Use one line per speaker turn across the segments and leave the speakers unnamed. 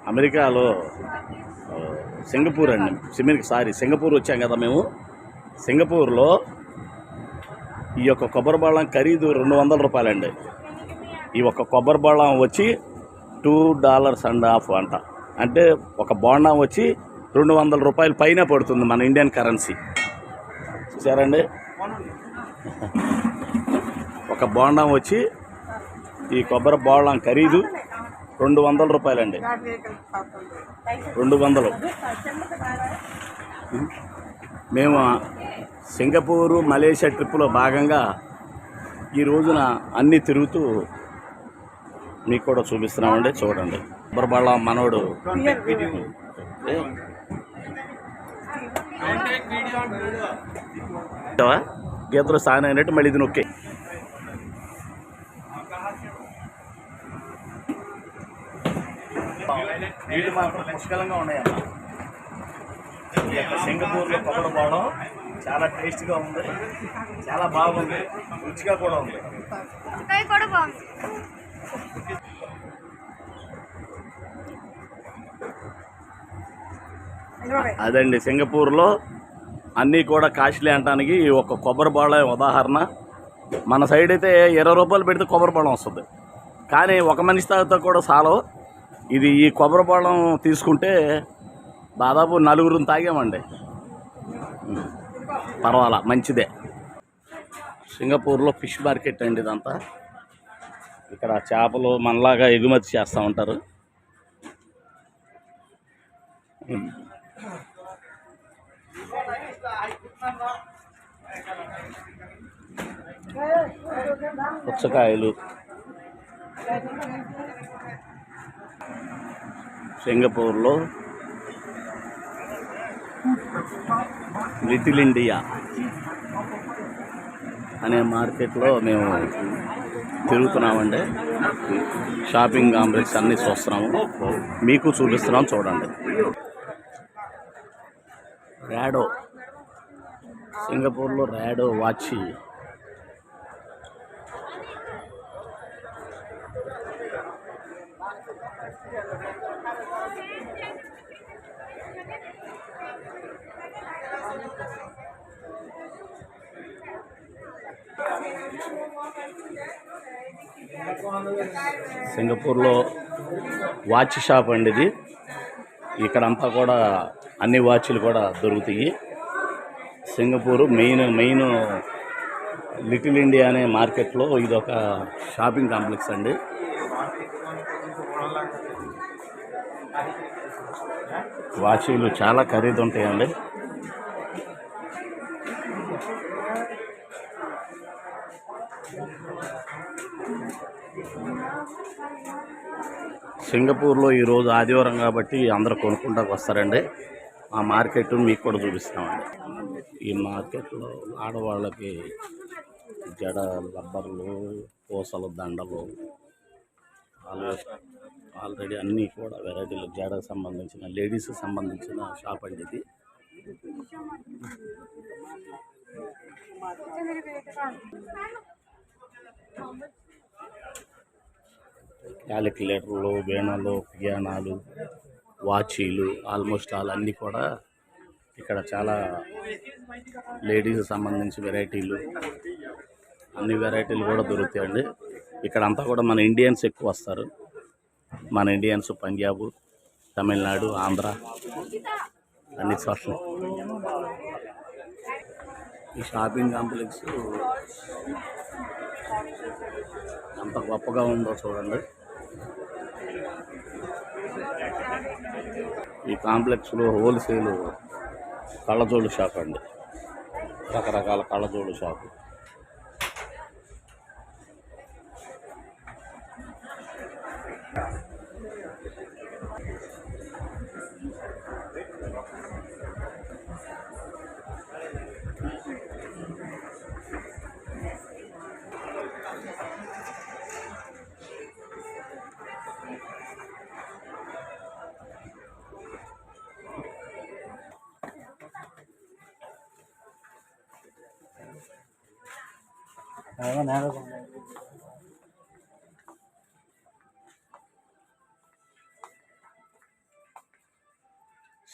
అమెరికాలో సింగపూర్ అండి, సింగపూర్ వచ్చాం కదా మేము. సింగపూర్లో ఈ యొక్క కొబ్బరి బొళ్ళం ఖరీదు $200 అండి. ఈ ఒక్క కొబ్బరి బొళ్ళం వచ్చి $2.50 అంట. అంటే ఒక బోండం వచ్చి $200 పైన పడుతుంది మన ఇండియన్ కరెన్సీ. చూసారండి, ఒక బోండం వచ్చి ఈ కొబ్బరి బోళ్ళం ఖరీదు $200 అండి. 200. మేము సింగపూరు మలేషియా ట్రిప్పులో భాగంగా ఈ రోజున అన్నీ తిరుగుతూ మీకు కూడా చూపిస్తున్నామండి. చూడండి, కొబ్బరి బోళ్ళం మనోడు గీతలో సాయం అయినట్టు మళ్ళీ ఇది నొక్కే. నీళ్ళు మాత్రం పుష్కలంగా ఉన్నాయన్న. ఈ యొక్క సింగపూర్లో కొబ్బరి బోళ్ళం చాలా టేస్ట్గా ఉంది, చాలా బాగుంది, రుచిగా కూడా ఉంది. అదండి, సింగపూర్లో అన్నీ కూడా కాస్ట్లీ అంటానికి ఈ ఒక్క కొబ్బరి బోళ్ళం ఉదాహరణ. మన సైడ్ అయితే $20 పెడితే కొబ్బరి బోళ్ళం వస్తుంది, కానీ ఒక మనిషి తాగితే కూడా చాలు. ఇది ఈ కొబ్బరి బోళ్ళం తీసుకుంటే దాదాపు 4 తాగామండి. పర్వాలా, మంచిదే. సింగపూర్లో ఫిష్ మార్కెట్ అండి ఇదంతా. ఇక్కడ చేపలు మనలాగా ఎగుమతి చేస్తూ ఉంటారు. పుచ్చకాయలు, సింగపూర్లో లిటిల్ ఇండియా అనే మార్కెట్లో మేము తిరుగుతున్నామండి. షాపింగ్ కాంప్లెక్స్ అన్నీ చూస్తున్నాము, మీకు చూపిస్తున్నాం. చూడండి, ర్యాడో, సింగపూర్లో ర్యాడో వాచి. సింగపూర్లో వాచ్ షాప్ అండి ఇది. ఇక్కడంతా కూడా అన్ని వాచ్లు కూడా దొరుకుతాయి. సింగపూరు మెయిన్ లిటిల్ ఇండియా అనే మార్కెట్లో ఇదొక షాపింగ్ కాంప్లెక్స్ అండి. వాచీలు చాలా ఖరీదు ఉంటాయండి. సింగపూర్లో ఈరోజు ఆదివారం కాబట్టి అందరూ కొనుక్కుంటాకు వస్తారండి. ఆ మార్కెట్ మీకు కూడా చూపిస్తామండి. ఈ మార్కెట్లో ఆడవాళ్ళకి జడ, రబ్బర్లు, పూసల దండలు, ఆల్రెడీ అన్నీ కూడా వెరైటీలు, జడకు సంబంధించిన, లేడీస్కి సంబంధించిన షాప్ అండి ఇది. క్యాలిక్యులేటర్లు, వీణలు, పియానాలు, వాచీలు, ఆల్మోస్ట్ ఆల్ అన్నీ కూడా ఇక్కడ చాలా లేడీస్కి సంబంధించి వెరైటీలు, అన్ని వెరైటీలు కూడా దొరుకుతాయండి. ఇక్కడ అంతా కూడా మన ఇండియన్స్ ఎక్కువ వస్తారు. మన ఇండియన్స్ పంజాబ్, తమిళనాడు, ఆంధ్ర అన్ని చోట్ల. ఈ షాపింగ్ కాంప్లెక్స్ ఎంత గొప్పగా ఉందో చూడండి. ఈ కాంప్లెక్స్లో హోల్సేల్ కళ్ళజోడు షాప్ అండి, రకరకాల కళ్ళజోడు షాపు.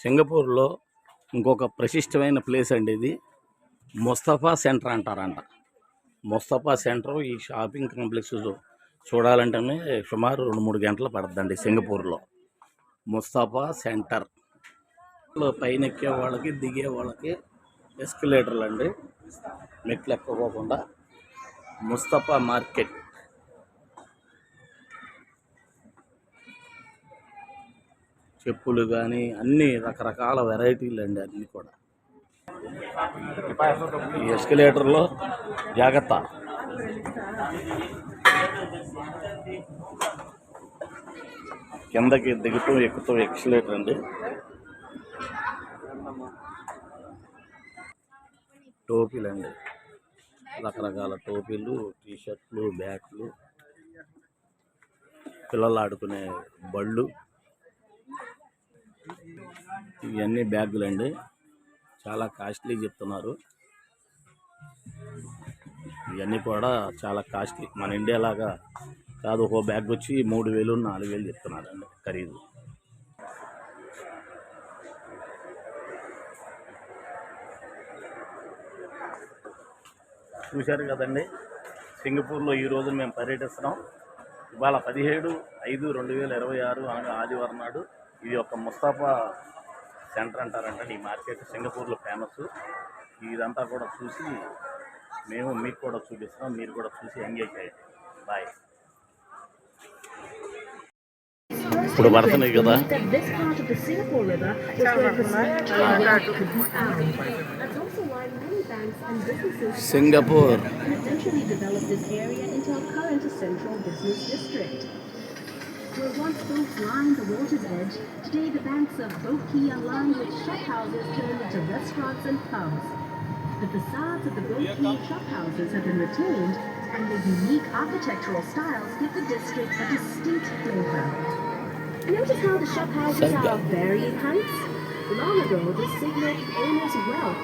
సింగపూర్లో ఇంకొక ప్రశిష్టమైన ప్లేస్ అండి ఇది. ముస్తఫా సెంటర్ అంటారంట. ముస్తఫా సెంటర్ ఈ షాపింగ్ కాంప్లెక్స్ చూడాలంటేనే సుమారు 2-3 గంటలు పడుతుందండి సింగపూర్లో. ముస్తఫా సెంటర్ పైన ఎక్కే వాళ్ళకి దిగే వాళ్ళకి ఎస్కలేటర్లు అండి, మెట్లు ఎక్కకోకుండా. ముస్తఫా మార్కెట్ చెప్పులు కానీ అన్ని రకరకాల వెరైటీలు అండి, అన్నీ కూడా. ఈ ఎస్కలేటర్లో జాగ్రత్త. కిందకి దిగుతూ ఎక్కుతూ ఎక్స్కలేటర్ అండి. టోపీలు అండి, రకరకాల టోపీలు, టీషర్ట్లు, బ్యాట్లు, పిల్లలు ఆడుకునే బళ్ళు, ఇవన్నీ బ్యాగులు అండి. చాలా కాస్ట్లీ చెప్తున్నారు. ఇవన్నీ కూడా చాలా కాస్ట్లీ, మన ఇండియా లాగా కాదు. ఒక బ్యాగ్ వచ్చి 3,000 4,000 చెప్తున్నారండి ఖరీదు. చూశారు కదండి, సింగపూర్లో ఈరోజు మేము పర్యటిస్తున్నాం. ఇవాళ 17/5/2026 అనగా ఆదివారం నాడు. ఇది ఒక ముస్తఫా సెంటర్ అంటారంట. ఈ మార్కెట్ సింగపూర్లో ఫేమస్. ఇదంతా కూడా చూసి మీకు కూడా చూపిస్తున్నాం. మీరు కూడా చూసి ఎంజాయ్ చేయండి. బాయ్. ఇప్పుడు పడుతున్నాయి కదా. Singapore
Where once boats lined the water's edge, today the banks of Boat Quay are lined with shophouses turned into restaurants and pubs. The facades of the Boat Quay shophouses have been retained, and the unique architectural styles give the district a distinct flavor. Notice how the shophouses are of varying heights? Long ago, this signaled the owner's wealth.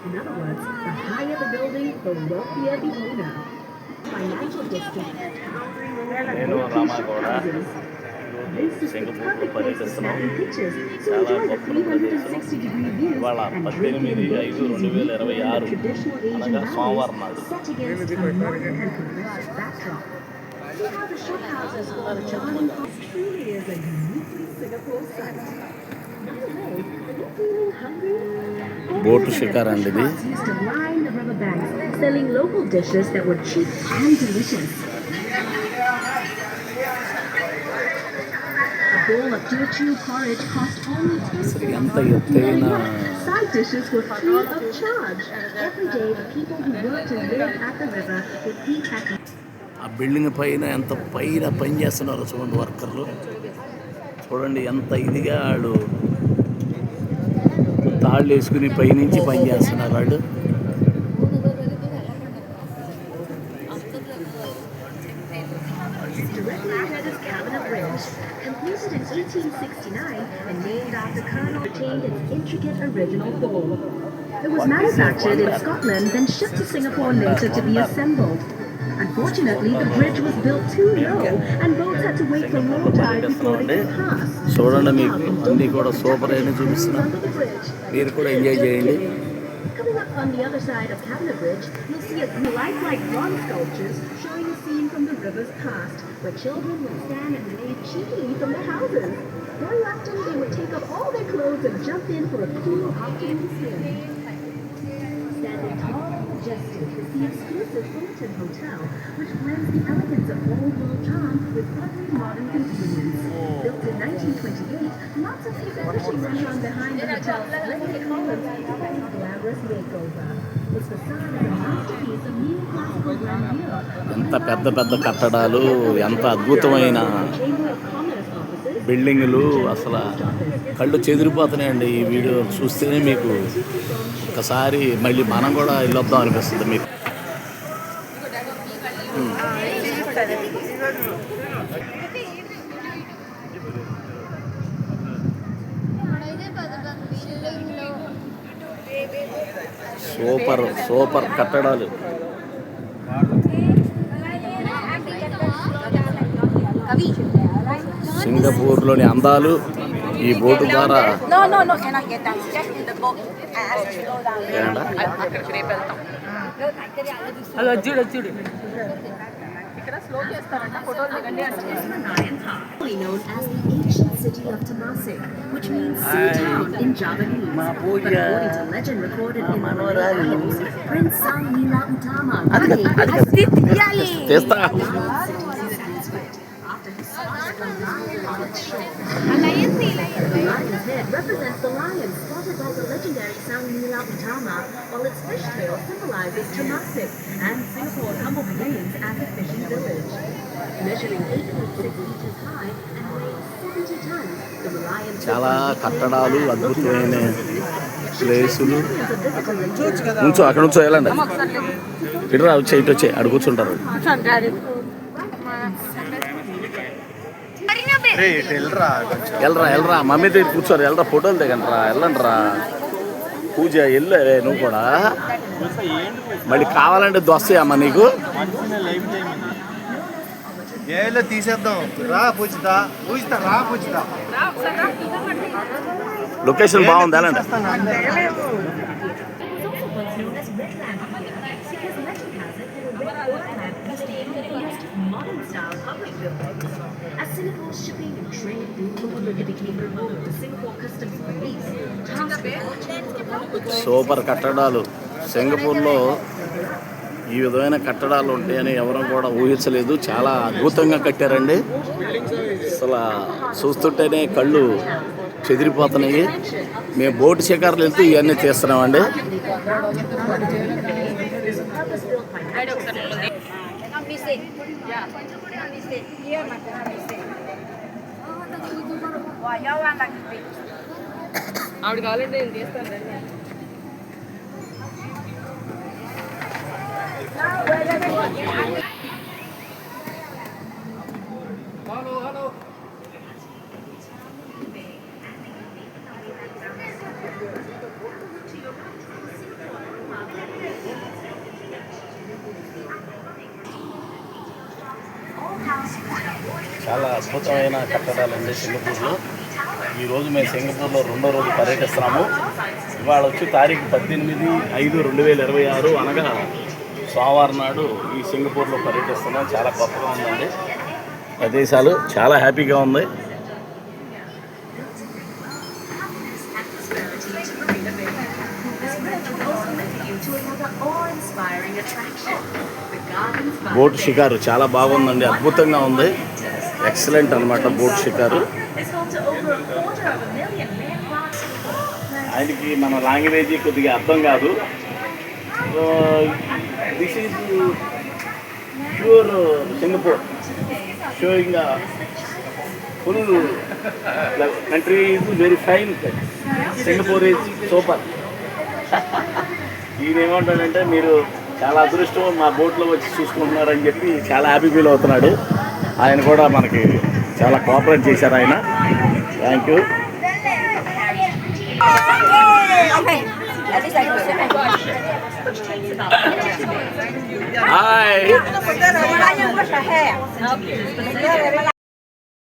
In other words, the higher the building, the wealthier the owner. Financial district towering over shophouses.
సింగపూర్లో పర్యటిస్తున్నాం. చాలా గొప్ప ప్రదేశం. ఇవాళ 18/5/2026 అనగా సోమవారం నాడు. Boat షికార్ అండి ఇది.
Selling local dishes that were cheap and delicious. A bowl of Teochew porridge cost only 10 cents. Side dishes were free of charge. Every day, the people who worked and lived at the river would eat at the
ఆ building పైన ఎంత పైన పని చేస్తున్నారో చూడండి వర్కర్లు. చూడండి ఎంత ఇదిగా వాళ్ళు తాళ్ళు వేసుకుని పైనుంచి పని చేస్తున్నారు వాళ్ళు.
Completed in 1869 and named after Colonel, retained its intricate original form. It was manufactured in Scotland, then shipped to Singapore later to be assembled. Unfortunately, the bridge was built too low, and boats had to wait for low tide before they could pass.
చూడండి, మీకు అన్నీ కూడా super అయినా చూపిస్తున్నాం. మీరు కూడా enjoy చేయండి.
Coming up on the other side of Cabinet Bridge, you'll see a lifelike bronze sculptures showing a scene from the river's past, where children would stand and wave cheekily from their houses. Very often, they would take off all their clothes and jump in for a cool afternoon swim. Standing tall and majestic is the exclusive Fulton Hotel, which blends the elegance of old world charm with every modern convenience. Built in 1928, lots of people fishing run on behind the hotel's splendid columns and glamorous makeover. Its facade is a masterpiece of neoclassical grandeur.
ఎంత పెద్ద పెద్ద కట్టడాలు, ఎంత అద్భుతమైన బిల్డింగులు, అసలు కళ్ళు చెదిరిపోతున్నాయండి. ఈ వీడియో చూస్తేనే మీకు ఒకసారి మళ్ళీ మనం కూడా వెళ్ళొద్దాం అనిపిస్తుంది మీకు. సూపర్ సూపర్ కట్టడాలు. సింగపూర్లోని అందాలు ఈ బోటు ద్వారా
No, cannot get down. Just in the boat. I ask you to go down.
ఏంటా?
అక్కడికి రేపు వెళ్తాం.
Hello,
చూడు ఇక్కడ స్లో చేస్తారంట ఫోటోలు దిగండి అంటే
Known as the ancient city of Temasek, which means sea town in Javanese. But according to legend recorded in the Malay Annals, Prince Sang Nila Utama
తీస్తా
after he spotted a lion on its shore. The lion's head represents the lion spotted by the legendary Sang Nila Utama, while its fishtail symbolizes Temasek and Singapore's humble beginnings as a fishing village. Measuring 8.6 meters high and weighing 70 tons, the Reliance
చాలా కట్టడాలు అద్భుతమైన ప్లేసులు నుంచో అక్కడ నుంచో వెళ్ళండి ఇటురా వచ్చే ఇటు వచ్చే అక్కడ కూర్చుంటారు వెళ్ళరా మమ్మీ దగ్గర కూర్చోరు వెళ్ళరా ఫోటోలు దిగండి రా వెళ్ళండి రా పూజ వెళ్ళు నువ్వు కూడా మళ్ళీ కావాలంటే దొస్తాయమ్మా నీకు
ఏలో తీసేద్దాం రా పూజితా రా పూజితా
లొకేషన్ బాగుంది వెళ్ళండి
is also once known as Redland Island because legend has it that a red wetland used to be one of the most modern-style public buildings. As Singapore's shipping and trade boomed, it became the home of the Singapore Customs Police, tasked with watching over the roads.
Super కట్టడాలు సింగపూర్లో ఈ విధమైన కట్టడాలు ఉంటాయని ఎవరూ కూడా ఊహించలేదు చాలా అద్భుతంగా కట్టారండి అసలు చూస్తుంటేనే కళ్ళు చెదిరిపోతున్నాయి మేము బోటు షికారులు వెళ్తూ ఇవన్నీ తీస్తున్నామండి
ఆవిడ కావాలంటే నేను తీస్తాను రండి.
చాలా అద్భుతమైన కట్టడాలండి సింగపూర్లో ఈరోజు మేము సింగపూర్లో రెండో రోజు పర్యటిస్తున్నాము ఇవాళ వచ్చి తారీఖు 18/5/2026 అనగా సోమవారం నాడు ఈ సింగపూర్లో పర్యటిస్తున్నాం చాలా గొప్పగా ఉందండి ప్రదేశాలు చాలా హ్యాపీగా ఉంది బోట్ షికారు చాలా బాగుందండి అద్భుతంగా ఉంది ఎక్సలెంట్ అన్నమాట బోట్ షికారు ఆయనకి మన లాంగ్వేజ్ కొద్దిగా అర్థం కాదు this is pure Singapore showing full country is very fine Singapore is super ఈయన ఏమంటాడంటే మీరు చాలా అదృష్టం మా బోట్లో వచ్చి చూసుకుంటున్నారని చెప్పి చాలా హ్యాపీ ఫీల్ అవుతున్నాడు ఆయన కూడా మనకి చాలా కోఆపరేట్ చేశారు ఆయన థ్యాంక్ యూ హాయ్